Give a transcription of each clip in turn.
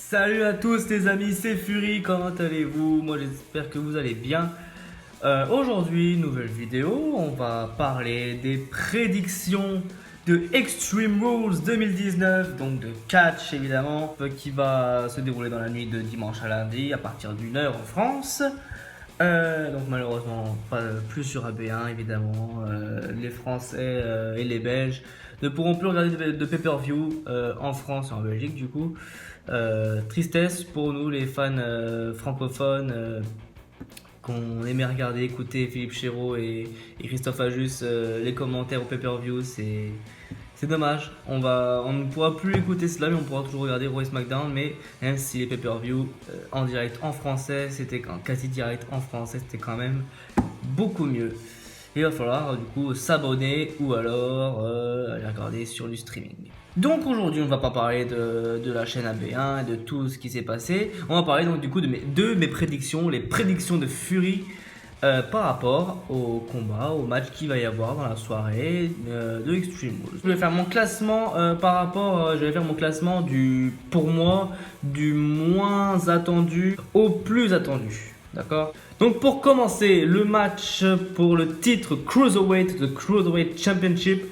Salut à tous les amis, c'est Fury, comment allez-vous? Moi j'espère que vous allez bien. Aujourd'hui, nouvelle vidéo, on va parler des prédictions de Extreme Rules 2019, donc de catch évidemment, qui va se dérouler dans la nuit de dimanche à lundi à partir d'1h en France. Donc malheureusement pas plus sur AB1 évidemment. Les Français et les Belges ne pourront plus regarder de pay-per-view en France et en Belgique du coup. Tristesse pour nous les fans francophones qu'on aimait regarder, écouter Philippe Chéreau et Christophe Ajus les commentaires au pay-per-view, c'est dommage. On ne pourra plus écouter cela, mais on pourra toujours regarder Raw et SmackDown. Mais même si les pay-per-view en direct en français, c'était quasi direct en français, c'était quand même beaucoup mieux. Il va falloir du coup s'abonner ou alors aller regarder sur du streaming. Donc aujourd'hui on ne va pas parler de la chaîne AB1 et de tout ce qui s'est passé. On va parler donc du coup de mes prédictions, les prédictions de Fury par rapport au combat, au match qu'il va y avoir dans la soirée de Extreme Rules. Je vais faire mon classement je vais faire mon classement pour moi, du moins attendu au plus attendu. D'accord. Donc pour commencer, le match pour le titre Cruiserweight, The Cruiserweight Championship,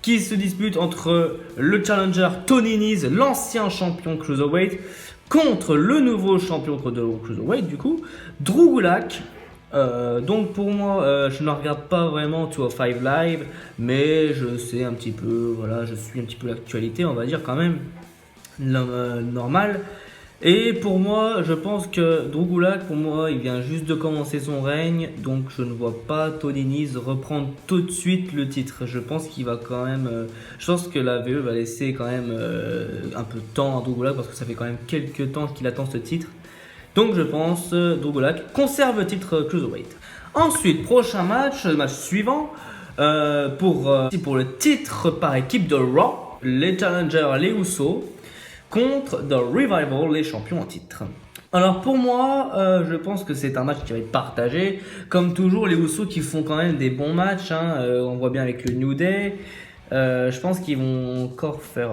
qui se dispute entre le challenger Tony Nese, l'ancien champion Cruiserweight, contre le nouveau champion Cruiserweight, du coup, Drew Gulak. Donc pour moi, je ne regarde pas vraiment 205 Live, mais je sais un petit peu, voilà, je suis un petit peu l'actualité, on va dire quand même, normal. Et pour moi, je pense que Drew Gulak, pour moi, il vient juste de commencer son règne, donc je ne vois pas Tony Nese reprendre tout de suite le titre. Je pense qu'il va quand même, je pense que la VE va laisser quand même un peu de temps à Drew Gulak parce que ça fait quand même quelques temps qu'il attend ce titre. Donc je pense Drew Gulak conserve le titre Cruiserweight. Ensuite, prochain match, le match suivant, pour le titre par équipe de Raw, les challengers les Usos contre The Revival, les champions en titre. Alors pour moi, je pense que c'est un match qui va être partagé. Comme toujours, les Usos qui font quand même des bons matchs. On voit bien avec le New Day. Je pense qu'ils vont encore faire...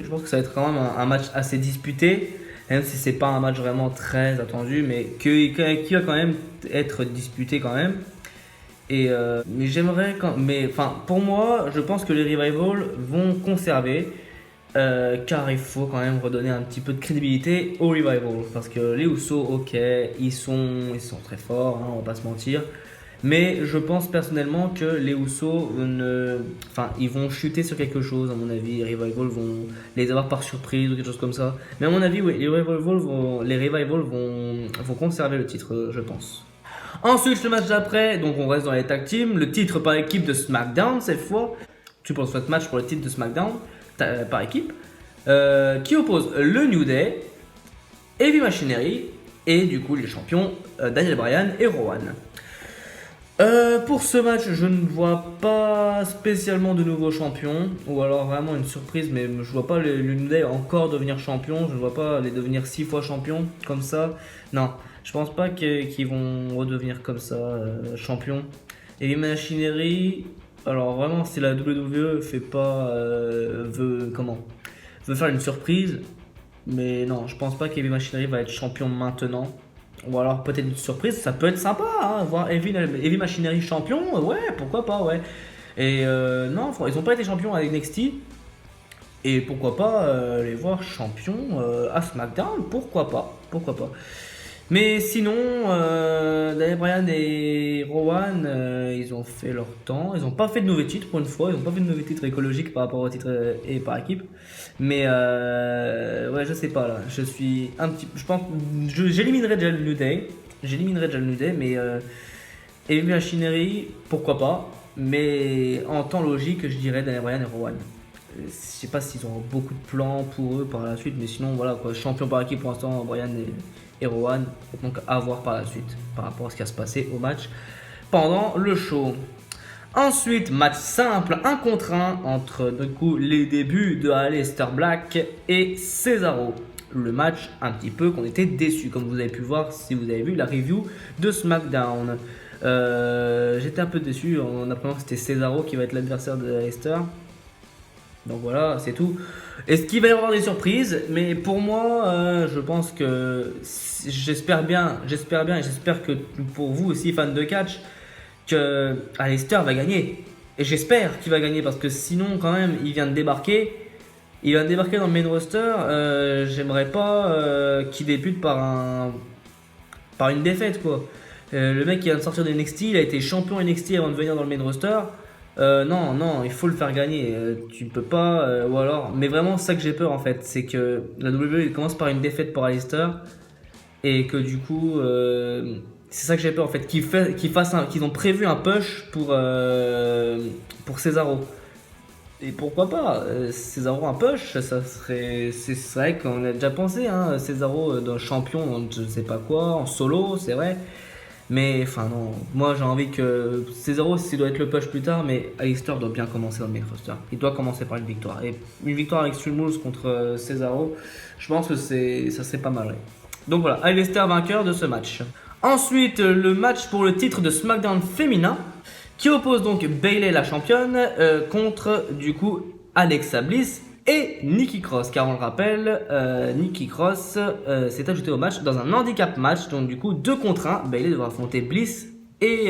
je pense que ça va être quand même un match assez disputé. Même si c'est pas un match vraiment très attendu. Mais qui va quand même être disputé quand même. Mais j'aimerais... pour moi, je pense que les Revival vont conserver... car il faut quand même redonner un petit peu de crédibilité au Revival parce que les Usos, ok, ils sont très forts, on va pas se mentir, mais je pense personnellement que les Usos ils vont chuter sur quelque chose à mon avis. Les Revival vont les avoir par surprise ou quelque chose comme ça, mais à mon avis oui, les Revival vont conserver le titre, je pense. Ensuite le match d'après, donc on reste dans les tag teams, le titre par équipe de SmackDown cette fois. Tu penses votre match pour le titre de SmackDown par équipe, qui oppose le New Day, Heavy Machinery et du coup les champions Daniel Bryan et Rowan. Pour ce match, je ne vois pas spécialement de nouveaux champions, ou alors vraiment une surprise, mais je vois pas le New Day encore devenir champion, je ne vois pas les devenir 6 fois champion comme ça. Non, je pense pas qu'ils vont redevenir comme ça champion. Heavy Machinery. Alors vraiment, si la WWE veut faire une surprise, mais non, je pense pas qu'Heavy Machinery va être champion maintenant. Ou alors peut-être une surprise, ça peut être sympa, voir Heavy Machinery champion, ouais, pourquoi pas, ouais. Et non, ils n'ont pas été champions à NXT, et pourquoi pas les voir champions à SmackDown, pourquoi pas. Mais sinon, Daniel Bryan et Rowan, ils ont fait leur temps. Ils n'ont pas fait de nouveaux titres pour une fois. Ils n'ont pas fait de nouveaux titres écologiques par rapport au titre et par équipe. Mais ouais, je sais pas là. Je pense, j'éliminerai déjà le New Day. Mais Heavy Machinery, pourquoi pas. Mais en temps logique, je dirais Daniel Bryan et Rowan. Je sais pas s'ils ont beaucoup de plans pour eux par la suite, mais sinon voilà quoi, champion par équipe pour l'instant, Bryan et Rowan, donc à voir par la suite par rapport à ce qui va se passer au match pendant le show. Ensuite, match simple 1 contre 1 entre du coup les débuts de Aleister Black et Cesaro. Le match un petit peu qu'on était déçus, comme vous avez pu voir si vous avez vu la review de SmackDown. J'étais un peu déçu en apprenant que c'était Cesaro qui va être l'adversaire de Aleister. Donc voilà, c'est tout. Est-ce qu'il va y avoir des surprises? Mais pour moi, je pense que j'espère bien, et j'espère que pour vous aussi, fans de catch, que Aleister va gagner. Et j'espère qu'il va gagner parce que sinon, quand même, il vient de débarquer. Il vient de débarquer dans le main roster. J'aimerais pas qu'il débute par une défaite, quoi. Le mec qui vient de sortir de NXT, il a été champion NXT avant de venir dans le main roster. Non, il faut le faire gagner. Tu peux pas, ou alors. Mais vraiment, c'est ça que j'ai peur en fait, c'est que la WWE commence par une défaite pour Aleister et que du coup, c'est ça que j'ai peur en fait, qu'ils ont prévu un push pour Cesaro. Et pourquoi pas Cesaro un push, c'est vrai qu'on a déjà pensé, hein, Cesaro dans champion, je sais pas quoi, en solo, c'est vrai. Mais enfin non, moi j'ai envie que Cesaro, s'il doit être le push plus tard, mais Aleister doit bien commencer dans le main roster. Il doit commencer par une victoire. Et une victoire avec Extreme Rules contre Cesaro, je pense que ça serait pas mal. Ouais. Donc voilà, Aleister vainqueur de ce match. Ensuite, le match pour le titre de SmackDown féminin, qui oppose donc Bayley la championne contre du coup Alexa Bliss et Nikki Cross, car on le rappelle, Nikki Cross s'est ajoutée au match dans un handicap match, donc du coup 2 contre 1, Bayley devra affronter Bliss et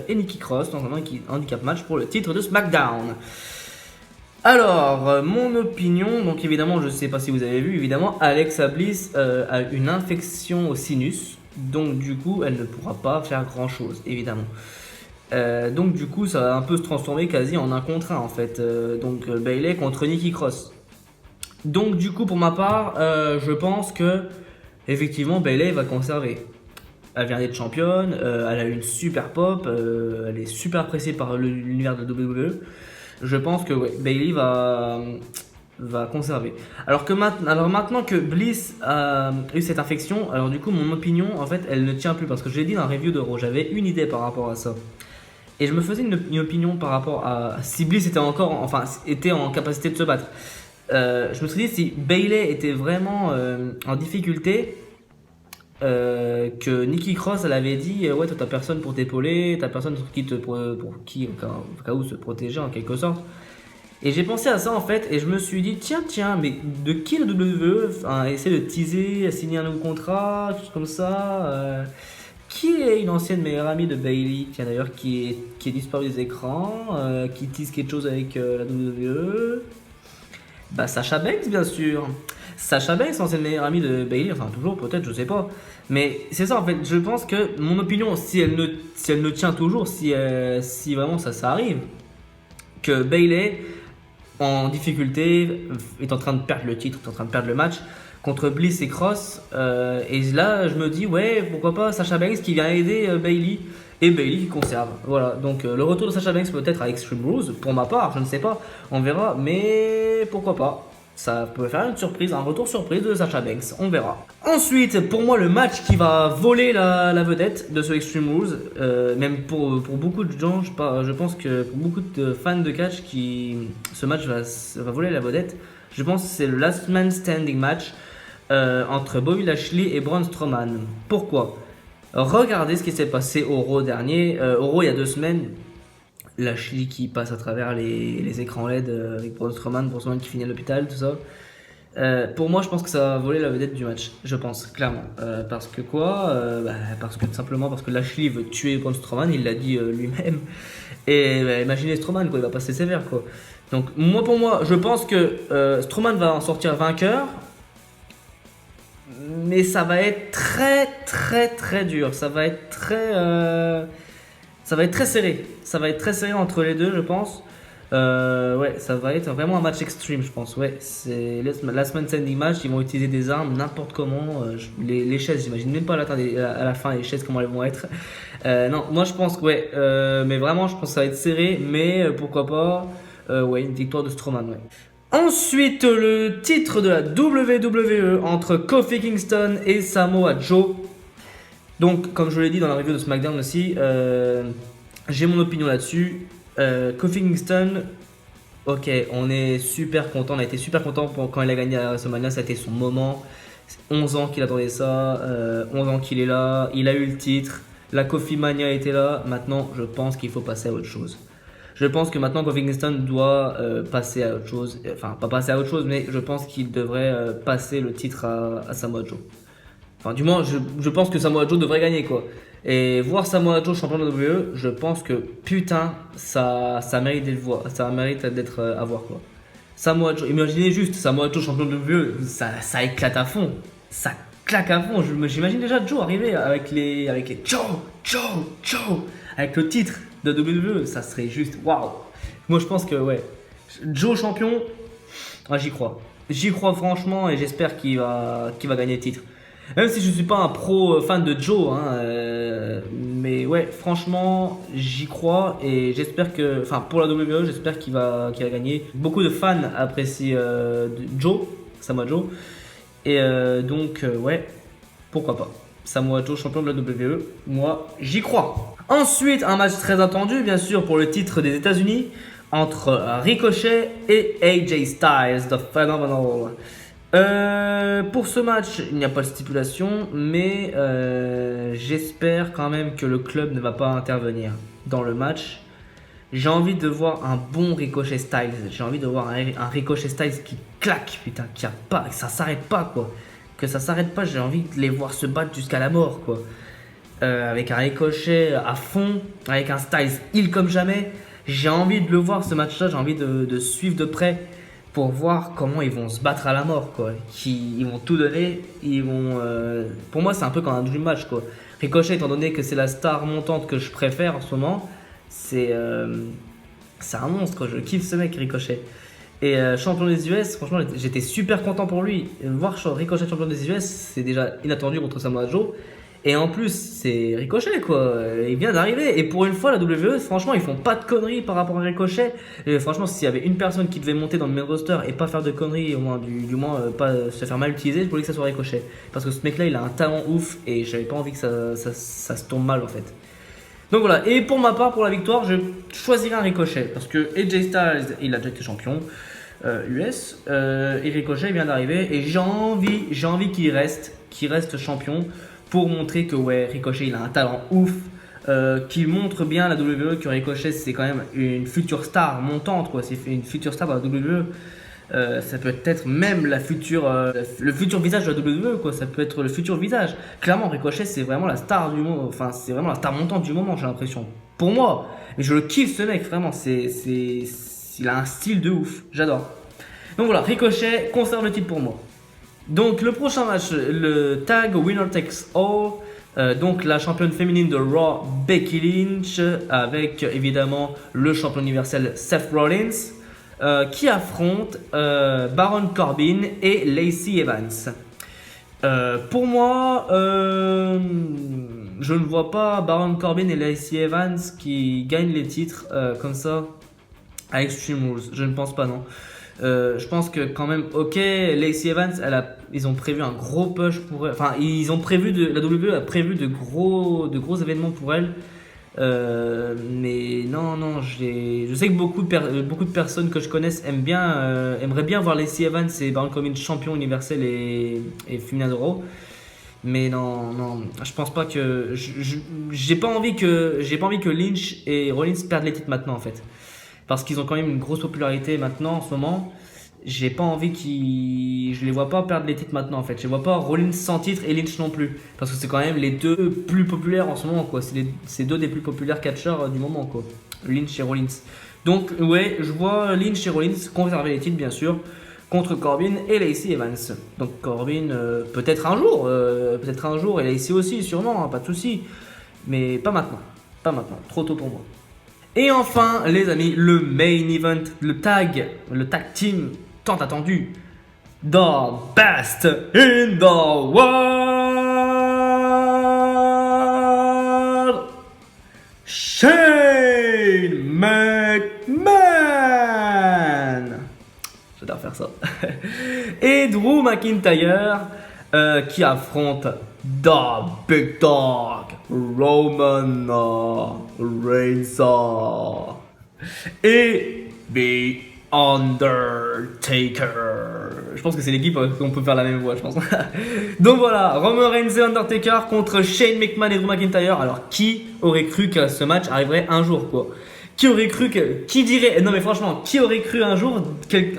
Nikki Cross dans un handicap match pour le titre de SmackDown. Alors, mon opinion, donc évidemment, je sais pas si vous avez vu, évidemment, Alexa Bliss a une infection au sinus, donc du coup, elle ne pourra pas faire grand chose, évidemment. Donc du coup ça va un peu se transformer quasi en 1 contre 1 en fait, donc Bayley contre Nikki Cross. Donc du coup pour ma part je pense que effectivement Bayley va conserver. Elle vient d'être championne, elle a eu une super pop, elle est super appréciée par l'univers de WWE. Je pense que ouais, Bayley va conserver. Alors maintenant que Bliss a eu cette infection, alors du coup mon opinion en fait elle ne tient plus parce que je l'ai dit dans la review de Raw, j'avais une idée par rapport à ça. Et je me faisais une opinion par rapport à si Bliss était était en capacité de se battre. Je me suis dit si Bayley était vraiment en difficulté, que Nikki Cross elle avait dit ouais toi t'as personne pour t'épauler, t'as personne pour qui au cas où se protéger en quelque sorte. Et j'ai pensé à ça en fait et je me suis dit tiens mais de qui le WWE essaie de teaser, signer un nouveau contrat, quelque chose comme ça. Qui est une ancienne meilleure amie de Bayley, tiens d'ailleurs, qui est disparue des écrans, qui tease quelque chose avec la WWE. Bah Sasha Banks bien sûr. Sasha Banks, ancienne meilleure amie de Bayley, enfin toujours peut-être, je sais pas. Mais c'est ça en fait, je pense que mon opinion, si elle ne tient toujours, si vraiment ça arrive, que Bayley, en difficulté, est en train de perdre le titre, est en train de perdre le match contre Bliss et Cross, et là je me dis ouais pourquoi pas Sasha Banks qui vient aider Bayley et Bayley qui conserve. Voilà, donc le retour de Sasha Banks peut-être à Extreme Rules, pour ma part je ne sais pas, on verra, mais pourquoi pas, ça peut faire une surprise, un retour surprise de Sasha Banks, on verra. Ensuite pour moi le match qui va voler la vedette de ce Extreme Rules, même pour beaucoup de gens, je pense que pour beaucoup de fans de catch, ce match va voler la vedette. Je pense que c'est le Last Man Standing match entre Bobby Lashley et Braun Strowman. Pourquoi? Regardez ce qui s'est passé au Raw dernier. Au Raw il y a 2 semaines, Lashley qui passe à travers les écrans LED avec Braun Strowman qui finit à l'hôpital, tout ça. Pour moi, je pense que ça va voler la vedette du match. Je pense, clairement. Parce que quoi parce que tout simplement parce que Lashley veut tuer Braun Strowman, il l'a dit lui-même. Et imaginez Strowman, quoi, il va passer sévère, quoi. Donc, pour moi, je pense que Strowman va en sortir vainqueur. Mais ça va être très dur. Ça va être très serré. Ça va être très serré entre les deux, je pense. Ouais, ça va être vraiment un match extreme, je pense. Ouais, c'est Last Man Standing match. Ils vont utiliser des armes n'importe comment. Les chaises, j'imagine même pas à la fin les chaises comment elles vont être. Non, moi je pense que ouais. Mais vraiment, je pense que ça va être serré. Mais pourquoi pas. Ouais, une victoire de Strowman. Ouais. Ensuite, le titre de la WWE entre Kofi Kingston et Samoa Joe. Donc, comme je l'ai dit dans la review de SmackDown aussi, j'ai mon opinion là-dessus. Kofi Kingston, ok, on est super content. On a été super content quand il a gagné à WrestleMania. Ça a été son moment. 11 ans qu'il attendait ça. 11 ans qu'il est là. Il a eu le titre. La Kofi Mania était là. Maintenant, je pense qu'il faut passer à autre chose. Je pense que maintenant Kofi Kingston doit passer à autre chose. Enfin, pas passer à autre chose, mais je pense qu'il devrait passer le titre à Samoa Joe. Enfin, du moins, je pense que Samoa Joe devrait gagner, quoi. Et voir Samoa Joe champion de la WWE, je pense que putain, ça mérite d'être ça mérite d'être à voir, quoi. Samoa Joe, imaginez juste Samoa Joe champion de la WWE, ça éclate à fond. Ça claque à fond. J'imagine déjà Joe arriver avec les Joe, avec le titre de WWE, ça serait juste waouh. Moi, je pense que ouais, Joe champion, ah, j'y crois. J'y crois franchement et j'espère qu'il va gagner le titre. Même si je suis pas un pro fan de Joe, hein, mais ouais, franchement, j'y crois et j'espère que, enfin, pour la WWE, j'espère qu'il va gagner. Beaucoup de fans apprécient Joe, Samoa Joe, et donc ouais, pourquoi pas. Samoa Joe, champion de la WWE, moi, j'y crois. Ensuite, un match très attendu, bien sûr, pour le titre des États-Unis entre Ricochet et AJ Styles, The Phenomenal. Pour ce match, il n'y a pas de stipulation, mais j'espère quand même que le club ne va pas intervenir dans le match. J'ai envie de voir un bon Ricochet Styles. J'ai envie de voir un Ricochet Styles qui claque, putain, qui a pas, que ça s'arrête pas, quoi. Que ça s'arrête pas, j'ai envie de les voir se battre jusqu'à la mort, quoi. Avec un Ricochet à fond, avec un Styles heel comme jamais. J'ai envie de le voir ce match-là, j'ai envie de suivre de près pour voir comment ils vont se battre à la mort, quoi. Ils vont tout donner, ils vont... Pour moi, c'est un peu comme un dream match, quoi. Ricochet, étant donné que c'est la star montante que je préfère en ce moment, c'est un monstre, quoi. Je kiffe ce mec, Ricochet. Et champion des US, franchement, j'étais super content pour lui. Voir Ricochet champion des US, c'est déjà inattendu contre Samoa Joe. Et en plus, c'est Ricochet, quoi. Il vient d'arriver. Et pour une fois, la WWE, franchement, ils font pas de conneries par rapport à Ricochet. Et franchement, s'il y avait une personne qui devait monter dans le main roster et pas faire de conneries, au moins, du moins, pas se faire mal utiliser, je voulais que ça soit Ricochet. Parce que ce mec-là, il a un talent ouf et j'avais pas envie que ça se tombe mal, en fait. Donc voilà. Et pour ma part, pour la victoire, je choisirai un Ricochet. Parce que AJ Styles, il a déjà été champion US. Et Ricochet, il vient d'arriver. Et j'ai envie qu'il reste champion. Pour montrer que ouais, Ricochet il a un talent ouf, qu'il montre bien à la WWE que Ricochet c'est quand même une future star montante, quoi. C'est une future star de la WWE. Ça peut être même le futur visage de la WWE, quoi. Ça peut être le futur visage. Clairement, Ricochet c'est vraiment la star du moment, enfin c'est vraiment la star montante du moment, j'ai l'impression. Pour moi, mais je le kiffe ce mec, vraiment. Il a un style de ouf, j'adore. Donc voilà, Ricochet conserve le titre pour moi. Donc le prochain match, le tag Winner Takes All, donc la championne féminine de Raw, Becky Lynch, avec évidemment le champion universel Seth Rollins, qui affronte Baron Corbin et Lacey Evans. Pour moi, je ne vois pas Baron Corbin et Lacey Evans qui gagnent les titres comme ça à Extreme Rules. Je ne pense pas, non. Je pense que quand même, ok, Lacey Evans, ils ont prévu un gros push pour elle. Enfin, la WWE a prévu de gros événements pour elle. Mais non, je sais que beaucoup de personnes que je connaisse aimeraient bien voir Lacey Evans et Baron Corbin champion universel et féminin de Raw. Mais non, je pense pas que j'ai pas envie que Lynch et Rollins perdent les titres maintenant, en fait. Parce qu'ils ont quand même une grosse popularité maintenant en ce moment. J'ai pas envie je les vois pas perdre les titres maintenant, en fait. Je les vois pas Rollins sans titre et Lynch non plus. Parce que c'est quand même les deux plus populaires en ce moment, quoi. C'est deux des plus populaires catcheurs du moment, quoi. Lynch et Rollins. Donc ouais, je vois Lynch et Rollins conserver les titres, bien sûr, contre Corbin et Lacey Evans. Donc Corbin peut-être un jour, et Lacey aussi sûrement, hein, pas de souci. Mais pas maintenant, trop tôt pour moi. Et enfin, les amis, le main event, le tag team tant attendu, the best in the world, Shane McMahon. J'adore faire ça. Et Drew McIntyre qui affronte The Big Dog, Roman Reigns et The Undertaker. Je pense que c'est l'équipe qu'on peut faire la même voix, je pense. Donc voilà, Roman Reigns et Undertaker contre Shane McMahon et Drew McIntyre. Alors qui aurait cru que ce match arriverait un jour, quoi? Qui aurait cru qui dirait, non mais franchement, qui aurait cru un jour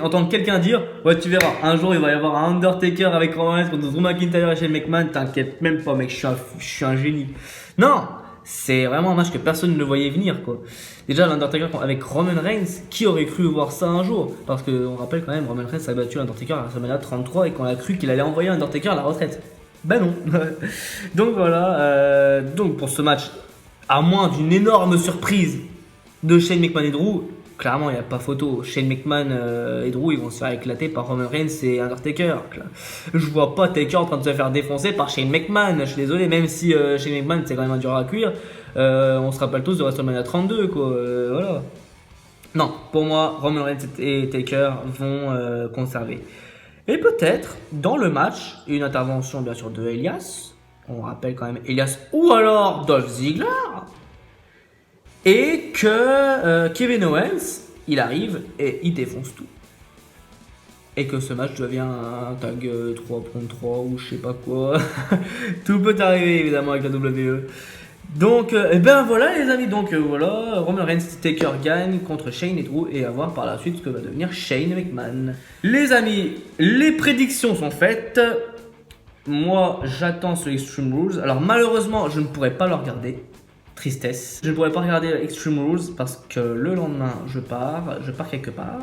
entendre quelqu'un dire, ouais tu verras, un jour il va y avoir un Undertaker avec Roman Reigns contre Drew McIntyre et Shane McMahon, t'inquiète même pas mec, je suis un génie. Non, c'est vraiment un match que personne ne voyait venir quoi. Déjà l'Undertaker avec Roman Reigns, qui aurait cru voir ça un jour? Parce qu'on rappelle quand même, Roman Reigns a battu l'Undertaker à WrestleMania 33 et qu'on a cru qu'il allait envoyer l'Undertaker à la retraite. Ben non. Donc voilà, donc pour ce match, à moins d'une énorme surprise de Shane McMahon et Drew, clairement il n'y a pas photo. Shane McMahon et Drew ils vont se faire éclater par Roman Reigns et Undertaker. Je vois pas Taker en train de se faire défoncer par Shane McMahon. Je suis désolé, même si Shane McMahon c'est quand même un dur à cuire. On se rappelle tous de WrestleMania 32 quoi. Voilà. Non, pour moi Roman Reigns et Taker vont conserver. Et peut-être dans le match une intervention bien sûr de Elias. On rappelle quand même Elias ou alors Dolph Ziggler. Et que Kevin Owens, il arrive et il défonce tout. Et que ce match devient un tag 3 contre 3 ou je sais pas quoi. Tout peut arriver évidemment avec la WWE. Donc, et ben voilà les amis, donc voilà, Roman Reigns Taker gagne contre Shane et Drew et à voir par la suite ce que va devenir Shane McMahon. Les amis, les prédictions sont faites. Moi, j'attends ce Extreme Rules. Alors malheureusement, je ne pourrai pas le regarder. Tristesse. Je ne pourrais pas regarder Extreme Rules parce que le lendemain je pars quelque part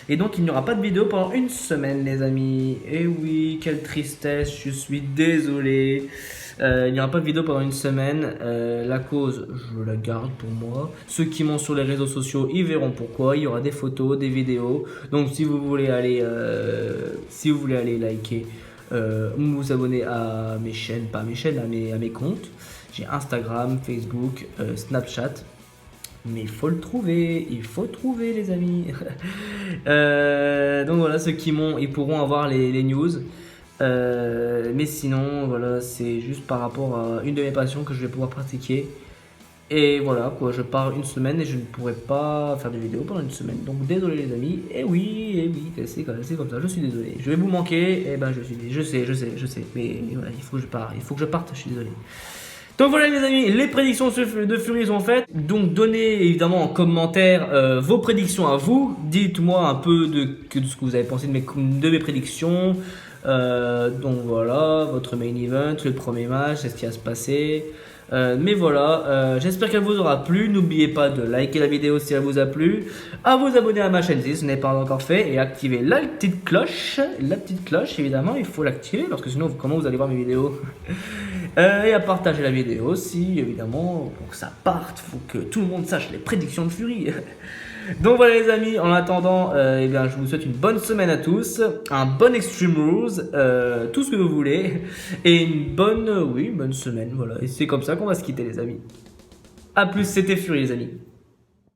et donc il n'y aura pas de vidéo pendant une semaine les amis. Et oui, quelle tristesse, je suis désolé. Il n'y aura pas de vidéo pendant une semaine. La cause, je la garde pour moi. Ceux qui m'ont sur les réseaux sociaux, ils verront pourquoi. Il y aura des photos, des vidéos. Donc si vous voulez aller liker, vous abonner à mes chaînes, pas à mes chaînes, à mes comptes. J'ai Instagram, Facebook, Snapchat. Mais il faut trouver les amis. Donc voilà, ceux qui m'ont, ils pourront avoir les news. Mais sinon, voilà, c'est juste par rapport à une de mes passions que je vais pouvoir pratiquer. Et voilà, quoi, je pars une semaine et je ne pourrai pas faire de vidéo pendant une semaine. Donc désolé les amis. Et oui, c'est comme ça, je suis désolé. Je vais vous manquer, et ben je sais. Mais voilà, il faut que je parte, je suis désolé. Donc voilà les amis, les prédictions de Fury sont faites. Donc donnez évidemment en commentaire vos prédictions à vous. Dites-moi un peu de ce que vous avez pensé de mes prédictions. Donc voilà, votre main event, le premier match, c'est ce qui va se passer. Mais voilà, j'espère qu'elle vous aura plu. N'oubliez pas de liker la vidéo si elle vous a plu, à vous abonner à ma chaîne si ce n'est pas encore fait et activer la petite cloche. La petite cloche, évidemment, il faut l'activer parce que sinon, comment vous allez voir mes vidéos? Et à partager la vidéo aussi, évidemment, pour que ça parte. Il faut que tout le monde sache les prédictions de Fury. Donc voilà les amis, en attendant, eh bien, je vous souhaite une bonne semaine à tous, un bon Extreme Rules, tout ce que vous voulez, et une bonne semaine, voilà. Et c'est comme ça qu'on va se quitter les amis. A plus, c'était Fury les amis.